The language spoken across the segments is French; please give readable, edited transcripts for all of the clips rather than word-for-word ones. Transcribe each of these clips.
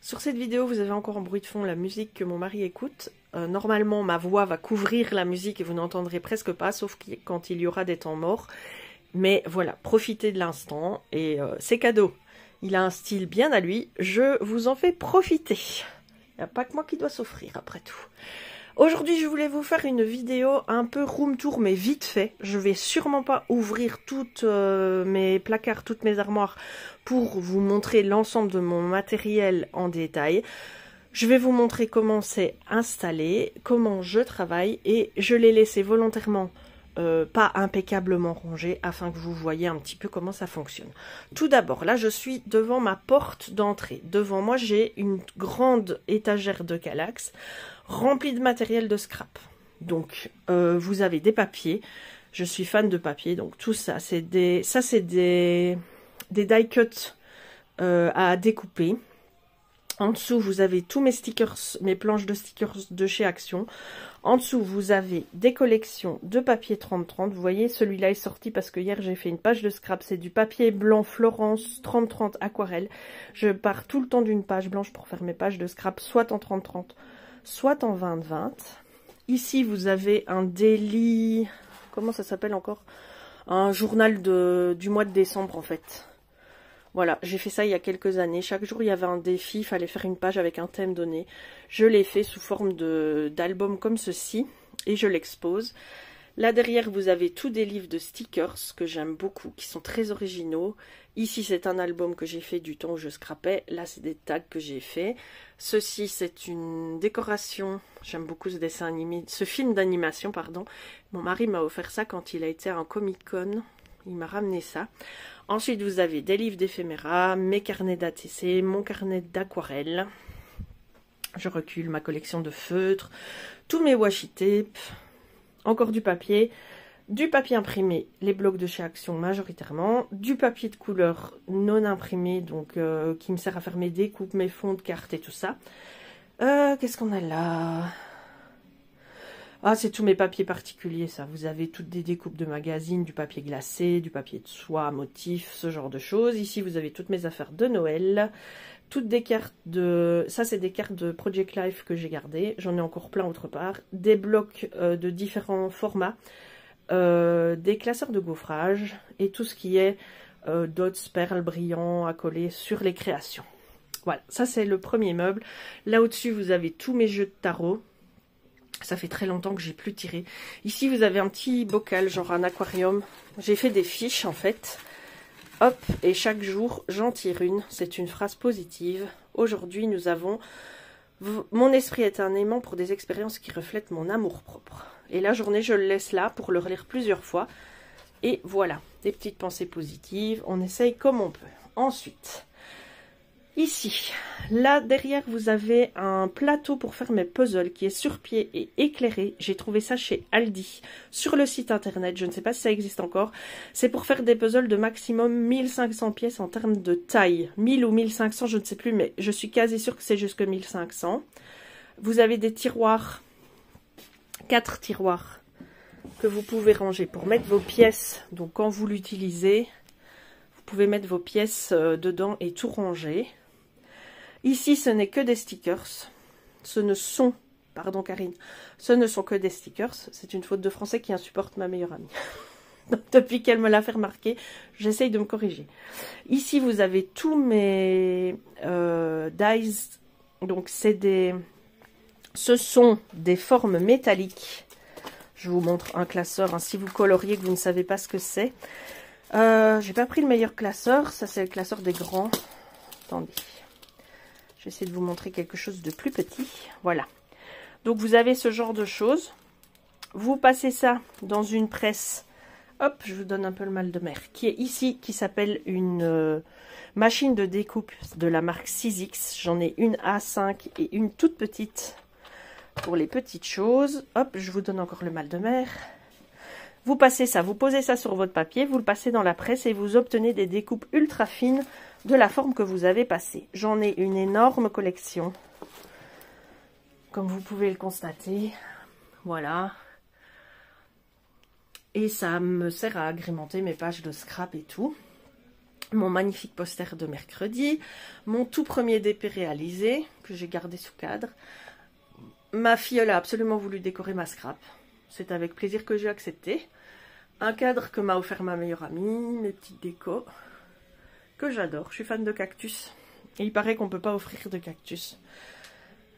Sur cette vidéo, vous avez encore en bruit de fond la musique que mon mari écoute. Normalement, ma voix va couvrir la musique et vous n'entendrez presque pas, sauf quand il y aura des temps morts. Mais voilà, profitez de l'instant et c'est cadeau. Il a un style bien à lui, je vous en fais profiter. Il n'y a pas que moi qui dois s'offrir après tout. Aujourd'hui, je voulais vous faire une vidéo un peu room tour, mais vite fait. Je vais sûrement pas ouvrir toutes mes placards, toutes mes armoires pour vous montrer l'ensemble de mon matériel en détail. Je vais vous montrer comment c'est installé, comment je travaille et je l'ai laissé volontairement pas impeccablement rangé afin que vous voyez un petit peu comment ça fonctionne. Tout d'abord, là je suis devant ma porte d'entrée. Devant moi, j'ai une grande étagère de Kallax remplie de matériel de scrap. Donc, vous avez des papiers. Je suis fan de papier, donc tout ça, c'est des die cuts à découper. En dessous, vous avez tous mes stickers, mes planches de stickers de chez Action. En dessous, vous avez des collections de papier 30-30. Vous voyez, celui-là est sorti parce que hier, j'ai fait une page de scrap. C'est du papier blanc Florence 30-30 aquarelle. Je pars tout le temps d'une page blanche pour faire mes pages de scrap, soit en 30-30, soit en 20-20. Ici, vous avez un daily... Comment ça s'appelle encore? Un journal du mois de décembre, en fait. Voilà, j'ai fait ça il y a quelques années. Chaque jour, il y avait un défi, il fallait faire une page avec un thème donné. Je l'ai fait sous forme d'album comme ceci et je l'expose. Là derrière, vous avez tous des livres de stickers que j'aime beaucoup, qui sont très originaux. Ici, c'est un album que j'ai fait du temps où je scrapais. Là, c'est des tags que j'ai fait. Ceci, c'est une décoration. J'aime beaucoup ce dessin animé, ce film d'animation, pardon. Mon mari m'a offert ça quand il a été à un Comic-Con. Il m'a ramené ça. Ensuite, vous avez des livres d'éphéméra, mes carnets d'ATC, mon carnet d'aquarelle. Je recule ma collection de feutres, tous mes washi tape, encore du papier imprimé, les blocs de chez Action majoritairement, du papier de couleur non imprimé, donc qui me sert à faire mes découpes, mes fonds de cartes et tout ça. Qu'est-ce qu'on a là ? Ah, c'est tous mes papiers particuliers, ça. Vous avez toutes des découpes de magazines, du papier glacé, du papier de soie, motif, ce genre de choses. Ici, vous avez toutes mes affaires de Noël. Toutes des cartes de... Ça, c'est des cartes de Project Life que j'ai gardées. J'en ai encore plein autre part. Des blocs de différents formats. Des classeurs de gaufrage. Et tout ce qui est dots, perles, brillants à coller sur les créations. Voilà, ça, c'est le premier meuble. Là, au-dessus, vous avez tous mes jeux de tarot. Ça fait très longtemps que j'ai plus tiré. Ici, vous avez un petit bocal, genre un aquarium. J'ai fait des fiches, en fait. Hop, et chaque jour, j'en tire une. C'est une phrase positive. Aujourd'hui, nous avons... Mon esprit est un aimant pour des expériences qui reflètent mon amour-propre. Et la journée, je le laisse là pour le relire plusieurs fois. Et voilà, des petites pensées positives. On essaye comme on peut. Ensuite... Ici, là derrière vous avez un plateau pour faire mes puzzles qui est sur pied et éclairé. J'ai trouvé ça chez Aldi sur le site internet, je ne sais pas si ça existe encore. C'est pour faire des puzzles de maximum 1500 pièces en termes de taille. 1000 ou 1500, je ne sais plus, mais je suis quasi sûre que c'est jusque 1500. Vous avez des tiroirs, 4 tiroirs que vous pouvez ranger pour mettre vos pièces. Donc quand vous l'utilisez, vous pouvez mettre vos pièces dedans et tout ranger. Ici, ce n'est que des stickers. Ce ne sont, pardon Karine, ce ne sont que des stickers. C'est une faute de français qui insupporte ma meilleure amie. Donc, depuis qu'elle me l'a fait remarquer, j'essaye de me corriger. Ici, vous avez tous mes dies. Donc, ce sont des formes métalliques. Je vous montre un classeur. Hein, si vous coloriez que vous ne savez pas ce que c'est. J'ai pas pris le meilleur classeur. Ça, c'est le classeur des grands. Attendez. J'essaie de vous montrer quelque chose de plus petit. Voilà. Donc, vous avez ce genre de choses. Vous passez ça dans une presse. Hop, je vous donne un peu le mal de mer. Qui est ici, qui s'appelle une machine de découpe de la marque 6X. J'en ai une A5 et une toute petite pour les petites choses. Hop, je vous donne encore le mal de mer. Vous passez ça, vous posez ça sur votre papier, vous le passez dans la presse et vous obtenez des découpes ultra fines de la forme que vous avez passée. J'en ai une énorme collection, comme vous pouvez le constater. Voilà. Et ça me sert à agrémenter mes pages de scrap et tout. mon magnifique poster de mercredi, mon tout premier DP réalisé, que j'ai gardé sous cadre. Ma filleule a absolument voulu décorer ma scrap. C'est avec plaisir que j'ai accepté. Un cadre que m'a offert ma meilleure amie, mes petites décos, que j'adore. Je suis fan de cactus. Et il paraît qu'on ne peut pas offrir de cactus.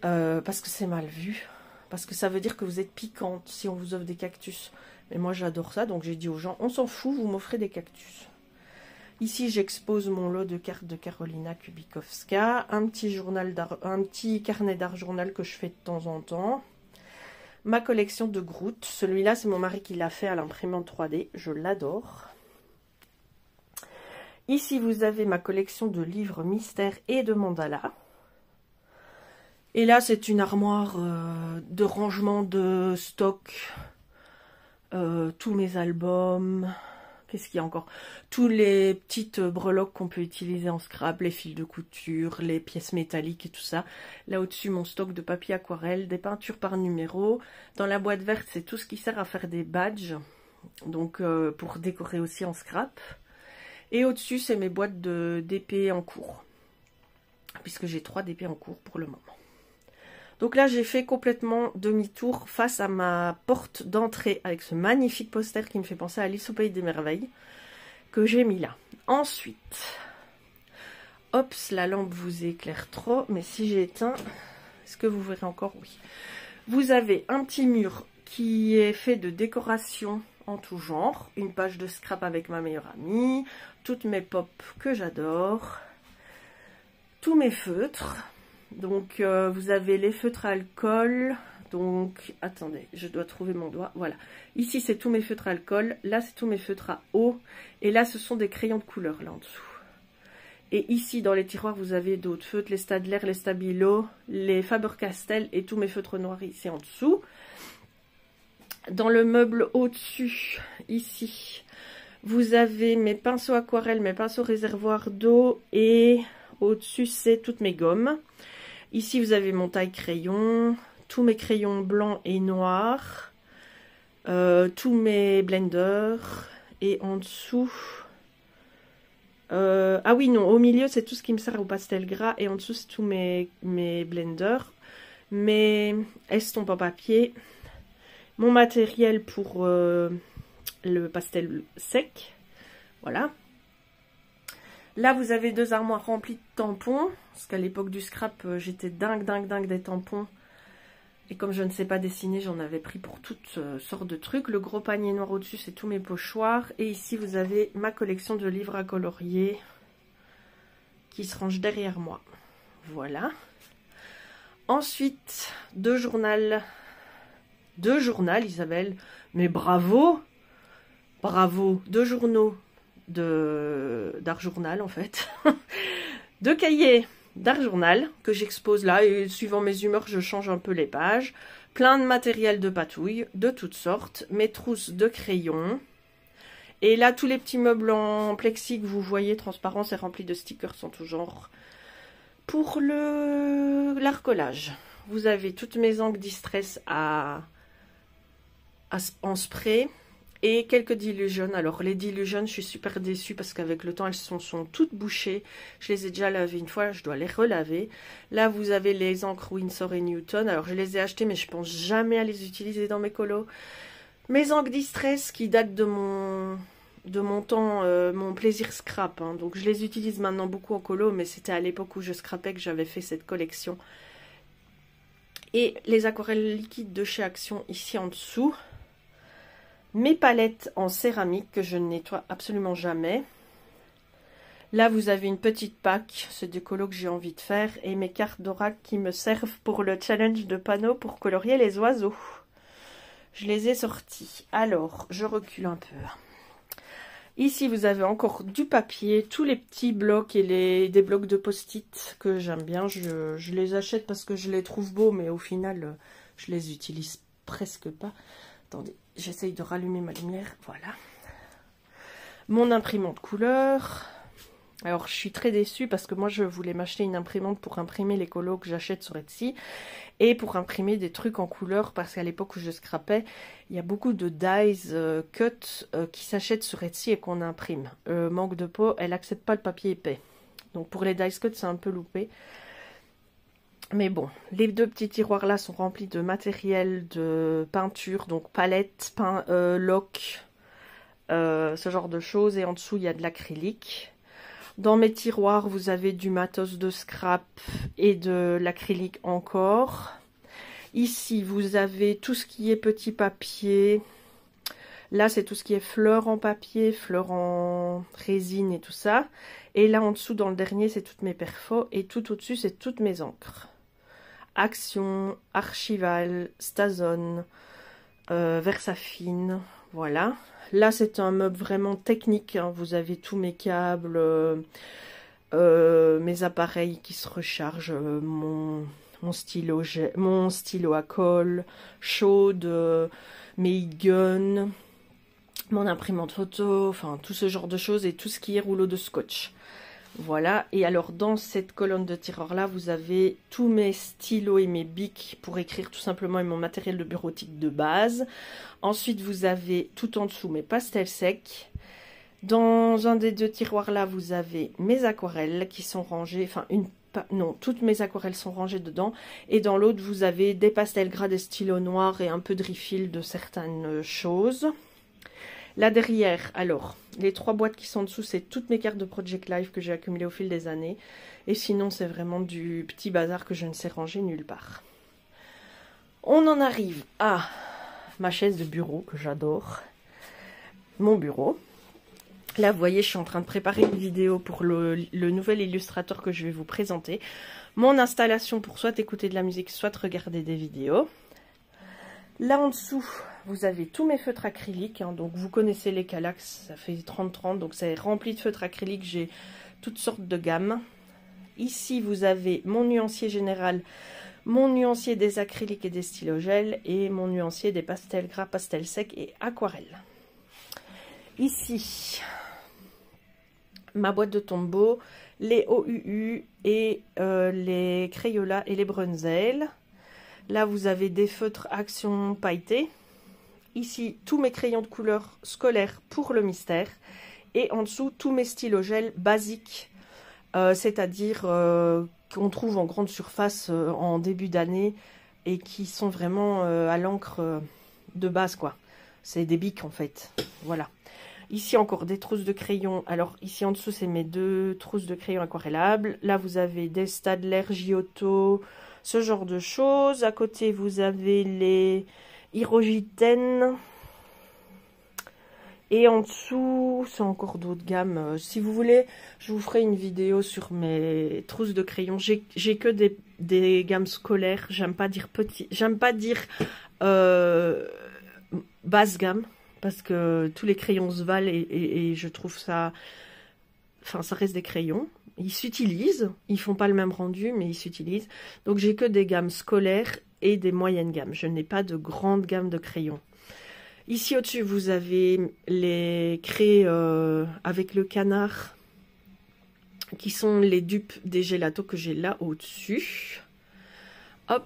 Parce que c'est mal vu. Parce que ça veut dire que vous êtes piquante si on vous offre des cactus. Mais moi j'adore ça, donc j'ai dit aux gens, on s'en fout, vous m'offrez des cactus. Ici, j'expose mon lot de cartes de Karolina Kubikowska, un petit carnet d'art journal que je fais de temps en temps, ma collection de Groot. Celui-là, c'est mon mari qui l'a fait à l'imprimante 3D, je l'adore. Ici, vous avez ma collection de livres mystères et de mandalas. Et là, c'est une armoire de rangement de stock, tous mes albums. Qu'est-ce qu'il y a encore? Tous les petites breloques qu'on peut utiliser en scrap, les fils de couture, les pièces métalliques et tout ça. Là au-dessus, mon stock de papier aquarelle, des peintures par numéro. Dans la boîte verte, c'est tout ce qui sert à faire des badges, donc pour décorer aussi en scrap. Et au-dessus, c'est mes boîtes de DP en cours, puisque j'ai 3 DP en cours pour le moment. Donc là, j'ai fait complètement demi-tour face à ma porte d'entrée avec ce magnifique poster qui me fait penser à Alice au Pays des Merveilles que j'ai mis là. Ensuite, Ops, la lampe vous éclaire trop, mais si j'éteins, est-ce que vous verrez encore? Oui. Vous avez un petit mur qui est fait de décoration en tout genre, une page de scrap avec ma meilleure amie, toutes mes pop que j'adore, tous mes feutres. Donc, vous avez les feutres à alcool. Donc, attendez, je dois trouver mon doigt. Voilà. Ici, c'est tous mes feutres à alcool. Là, c'est tous mes feutres à eau. Et là, ce sont des crayons de couleur, là en dessous. Et ici, dans les tiroirs, vous avez d'autres feutres. Les Staedtler, les Stabilo, les Faber-Castell et tous mes feutres noirs ici en dessous. Dans le meuble au-dessus, ici, vous avez mes pinceaux aquarelles, mes pinceaux réservoirs d'eau. Et au-dessus, c'est toutes mes gommes. Ici, vous avez mon taille-crayon, tous mes crayons blancs et noirs, tous mes blenders, et en dessous... ah oui, non, au milieu, c'est tout ce qui me sert au pastel gras, et en dessous, c'est tous mes blenders, mes estompes en papier, mon matériel pour le pastel sec, voilà. Là, vous avez 2 armoires remplies de tampons, parce qu'à l'époque du scrap, j'étais dingue des tampons. Et comme je ne sais pas dessiner, j'en avais pris pour toutes sortes de trucs. Le gros panier noir au-dessus, c'est tous mes pochoirs. Et ici, vous avez ma collection de livres à colorier qui se range derrière moi. Voilà. Ensuite, 2 journaux. 2 journaux, Isabelle. Mais bravo! Bravo! 2 journaux d'art journal en fait, 2 cahiers d'art journal que j'expose là et suivant mes humeurs je change un peu les pages, plein de matériel de patouille de toutes sortes, mes trousses de crayons et là tous les petits meubles en plexi que vous voyez transparents, c'est rempli de stickers en tout genre pour l'arcolage. Vous avez toutes mes encres Distress en spray. Et quelques Dilution. Alors les Dilution, je suis super déçue parce qu'avec le temps, elles sont toutes bouchées. Je les ai déjà lavées une fois, je dois les relaver. Là, vous avez les encres Winsor et Newton. Alors je les ai achetées, mais je pense jamais à les utiliser dans mes colos. Mes encres Distress qui datent de mon temps, mon plaisir scrap. Hein. Donc je les utilise maintenant beaucoup en colo, mais c'était à l'époque où je scrapais que j'avais fait cette collection. Et les aquarelles liquides de chez Action ici en dessous. Mes palettes en céramique que je ne nettoie absolument jamais. Là, vous avez une petite pack, c'est des colos que j'ai envie de faire. Et mes cartes d'oracle qui me servent pour le challenge de panneaux pour colorier les oiseaux. Je les ai sortis. Alors, je recule un peu. Ici, vous avez encore du papier, tous les petits blocs et des blocs de post-it que j'aime bien. Je les achète parce que je les trouve beaux, mais au final, je les utilise presque pas. Attendez, j'essaye de rallumer ma lumière, voilà. Mon imprimante couleur, Alors, je suis très déçue parce que moi, je voulais m'acheter une imprimante pour imprimer les colos que j'achète sur Etsy et pour imprimer des trucs en couleur parce qu'à l'époque où je scrapais, il y a beaucoup de dies cut qui s'achètent sur Etsy et qu'on imprime. Manque de peau, elle n'accepte pas le papier épais. Donc, pour les dies cut, c'est un peu loupé. Mais bon, les deux petits tiroirs là sont remplis de matériel de peinture, donc palette, loc, ce genre de choses. Et en dessous, il y a de l'acrylique. Dans mes tiroirs, vous avez du matos de scrap et de l'acrylique encore. Ici, vous avez tout ce qui est petit papier. Là, c'est tout ce qui est fleurs en papier, fleurs en résine et tout ça. Et là, en dessous, dans le dernier, c'est toutes mes perfos. Et tout au-dessus, c'est toutes mes encres. Action, Archival, Stazone, Versafine, voilà. Là, c'est un meuble vraiment technique, hein. Vous avez tous mes câbles, mes appareils qui se rechargent, mon stylo à colle, chaude, mes guns, mon imprimante photo, enfin tout ce genre de choses et tout ce qui est rouleau de scotch. Voilà, et alors dans cette colonne de tiroirs là, vous avez tous mes stylos et mes bics pour écrire tout simplement et mon matériel de bureautique de base. Ensuite, vous avez tout en dessous mes pastels secs. Dans un des deux tiroirs là, vous avez mes aquarelles qui sont rangées, enfin non, toutes mes aquarelles sont rangées dedans. Et dans l'autre, vous avez des pastels gras, des stylos noirs et un peu de refill de certaines choses. Là derrière, alors, les 3 boîtes qui sont en dessous, c'est toutes mes cartes de Project Life que j'ai accumulées au fil des années. Et sinon, c'est vraiment du petit bazar que je ne sais ranger nulle part. On en arrive à ma chaise de bureau, que j'adore. Mon bureau. Là, vous voyez, je suis en train de préparer une vidéo pour le nouvel Illustrator que je vais vous présenter. Mon installation pour soit écouter de la musique, soit regarder des vidéos. Là en dessous, vous avez tous mes feutres acryliques, hein, donc vous connaissez les Kallax, ça fait 30-30, donc c'est rempli de feutres acryliques, j'ai toutes sortes de gammes. Ici, vous avez mon nuancier général, mon nuancier des acryliques et des stylogels, et mon nuancier des pastels gras, pastels secs et aquarelles. Ici, ma boîte de tombeau, les OUU et les Crayola et les Brunzel. Là, vous avez des feutres Action pailletés. Ici, tous mes crayons de couleur scolaires pour le mystère. Et en dessous, tous mes stylogels basiques, c'est-à-dire qu'on trouve en grande surface en début d'année et qui sont vraiment à l'encre de base, quoi. C'est des bics, en fait. Voilà. Ici, encore des trousses de crayons. Alors, ici, en dessous, c'est mes 2 trousses de crayons aquarellables. Là, vous avez des Staedtler, Giotto, ce genre de choses. À côté, vous avez les Hirogiten. Et en dessous, c'est encore d'autres gammes. Si vous voulez, je vous ferai une vidéo sur mes trousses de crayons. J'ai que des gammes scolaires. J'aime pas dire petit. J'aime pas dire basse gamme. Parce que tous les crayons se valent et je trouve ça... Enfin, ça reste des crayons. Ils s'utilisent. Ils font pas le même rendu, mais ils s'utilisent. Donc, j'ai que des gammes scolaires et des moyennes gammes. Je n'ai pas de grande gamme de crayons. Ici, au-dessus, vous avez les craies avec le canard, qui sont les dupes des gelatos que j'ai là au-dessus. Hop.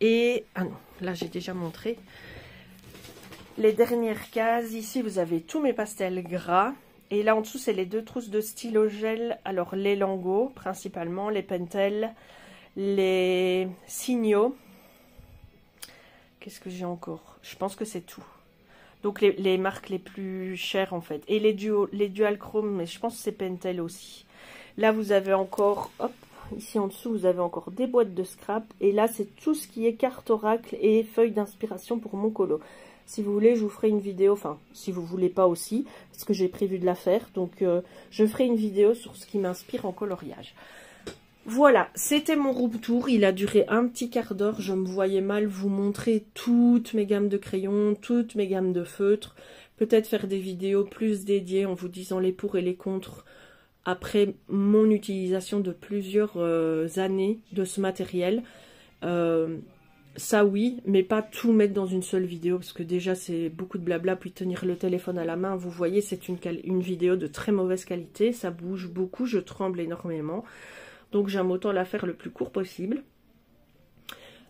Et... ah non, là, j'ai déjà montré. Les dernières cases, ici vous avez tous mes pastels gras. Et là en dessous, c'est les 2 trousses de stylo gel. Alors les Lango principalement, les Pentel, les Signaux. Qu'est-ce que j'ai encore? Je pense que c'est tout. Donc les marques les plus chères en fait. Et les Dual Chrome, mais je pense que c'est Pentel aussi. Là vous avez encore, hop, ici en dessous vous avez encore des boîtes de scrap. Et là c'est tout ce qui est carte oracle et feuilles d'inspiration pour mon colo. Si vous voulez, je vous ferai une vidéo, enfin, si vous voulez pas aussi, parce que j'ai prévu de la faire. Donc, je ferai une vidéo sur ce qui m'inspire en coloriage. Voilà, c'était mon room tour. Il a duré un petit quart d'heure. Je me voyais mal vous montrer toutes mes gammes de crayons, toutes mes gammes de feutres. Peut-être faire des vidéos plus dédiées en vous disant les pour et les contre après mon utilisation de plusieurs années de ce matériel. ça oui, mais pas tout mettre dans une seule vidéo, parce que déjà c'est beaucoup de blabla, puis tenir le téléphone à la main, vous voyez, c'est une vidéo de très mauvaise qualité, ça bouge beaucoup, je tremble énormément, donc j'aime autant la faire le plus court possible.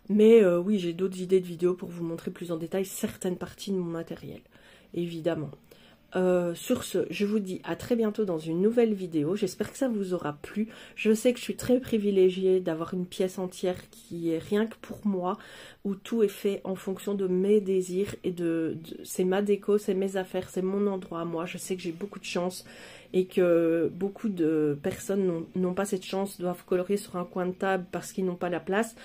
Mais oui, j'ai d'autres idées de vidéos pour vous montrer plus en détail certaines parties de mon matériel, évidemment. Sur ce, je vous dis à très bientôt dans une nouvelle vidéo. J'espère que ça vous aura plu. Je sais que je suis très privilégiée d'avoir une pièce entière qui est rien que pour moi, où tout est fait en fonction de mes désirs et c'est ma déco, c'est mes affaires, c'est mon endroit à moi. Je sais que j'ai beaucoup de chance et que beaucoup de personnes n'ont pas cette chance, doivent colorier sur un coin de table parce qu'ils n'ont pas la place.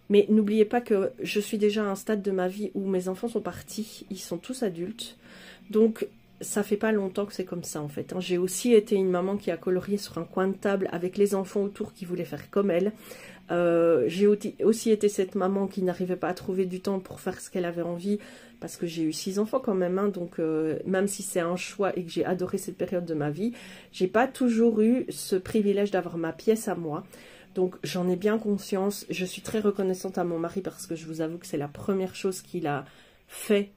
Mais n'oubliez pas que je suis déjà à un stade de ma vie où mes enfants sont partis, ils sont tous adultes. Donc ça fait pas longtemps que c'est comme ça en fait. J'ai aussi été une maman qui a colorié sur un coin de table avec les enfants autour qui voulaient faire comme elle. J'ai aussi été cette maman qui n'arrivait pas à trouver du temps pour faire ce qu'elle avait envie, parce que j'ai eu 6 enfants quand même, hein, donc même si c'est un choix et que j'ai adoré cette période de ma vie, j'ai pas toujours eu ce privilège d'avoir ma pièce à moi. Donc j'en ai bien conscience. Je suis très reconnaissante à mon mari parce que je vous avoue que c'est la première chose qu'il a fait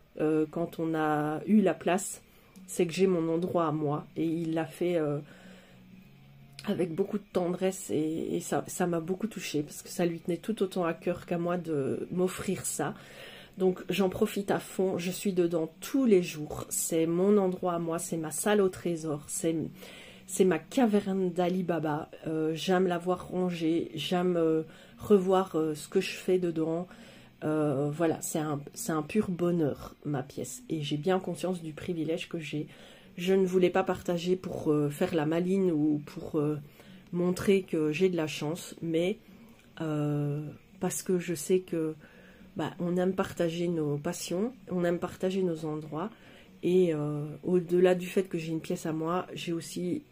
quand on a eu la place, c'est que j'ai mon endroit à moi, et il l'a fait avec beaucoup de tendresse, et ça m'a beaucoup touchée parce que ça lui tenait tout autant à cœur qu'à moi de m'offrir ça. Donc j'en profite à fond, je suis dedans tous les jours, c'est mon endroit à moi, c'est ma salle au trésor, c'est ma caverne d'Ali Baba. J'aime la voir rangée, j'aime revoir ce que je fais dedans. Voilà, c'est un pur bonheur, ma pièce. Et j'ai bien conscience du privilège que j'ai. Je ne voulais pas partager pour faire la maline ou pour montrer que j'ai de la chance, mais parce que je sais que on aime partager nos passions, on aime partager nos endroits. Et au-delà du fait que j'ai une pièce à moi, j'ai aussi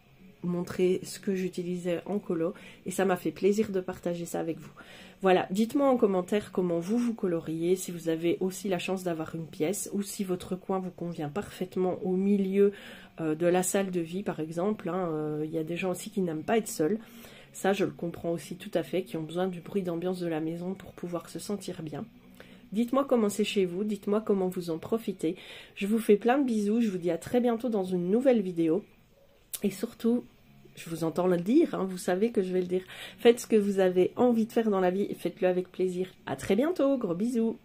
montré ce que j'utilisais en colo, et ça m'a fait plaisir de partager ça avec vous. Voilà, dites-moi en commentaire comment vous coloriez, si vous avez aussi la chance d'avoir une pièce, ou si votre coin vous convient parfaitement au milieu de la salle de vie par exemple. Il y a des gens aussi qui n'aiment pas être seuls, ça je le comprends aussi tout à fait, qui ont besoin du bruit d'ambiance de la maison pour pouvoir se sentir bien. Dites-moi comment c'est chez vous, dites-moi comment vous en profitez. Je vous fais plein de bisous, je vous dis à très bientôt dans une nouvelle vidéo. Et surtout, je vous entends le dire, hein, vous savez que je vais le dire. Faites ce que vous avez envie de faire dans la vie et faites-le avec plaisir. À très bientôt, gros bisous.